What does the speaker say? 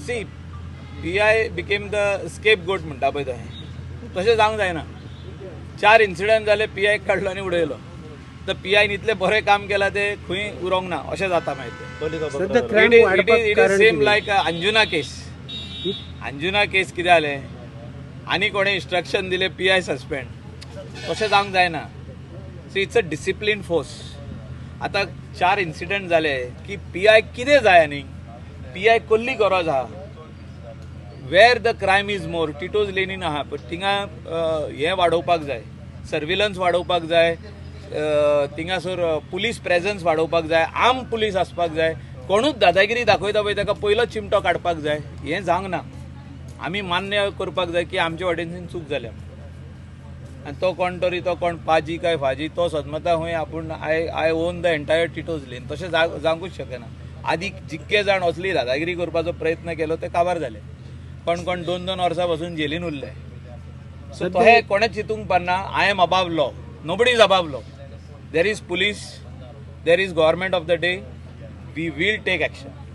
C PI became the scapegoat म्हणटा पळय थंय तशें जावंक जायना 4 इन्सिडंट जाले PI काडलो आनी उडयलो तर PI इतले बरें काम केलां ते खंय उरोंक ना अशें जाता माहिती इट इज सेम लायक अंजुना केस कितें जालें आनी कोणें इंस्ट्रक्शन दिलें PI सस्पेंड तशें जावंक जायना so it's a discipline force आतां 4 इन्सिडंट जाले की PI कितें जाय आनी PI कसली गरज आहा where the crime is more Tito's लेनीन आहा पण थिंगा हें वाडोवपाक जाय सर्विलन्स वाडोवपाक जाय थिंगासर पुलीस प्रेझन्स वाडोवपाक जाय आर्म पुलीस आसपाक जाय कोणूच दादागिरी दाखयता पळय ताका पयलो चिमटो काडपाक जाय हें जावंक ना आमी मान्य करपाक जाय की आमचे वटेनसून चूक जाल्या आनी तो कोण तरी तो कोण पाजी काय फाजी तो सदमता खंय आपूण I own the entire Tito's lane तशें जावंकूच शकेना आदी जितके जाण असली दादागिरी करपाचो प्रयत्न केलो ते काबार जाले कोण 2-2 वर्सां पासून जेलीन उरले सो तशें कोणेच चिंतूंक पारना I am above law nobody is above law there is police there is government of the day we will take action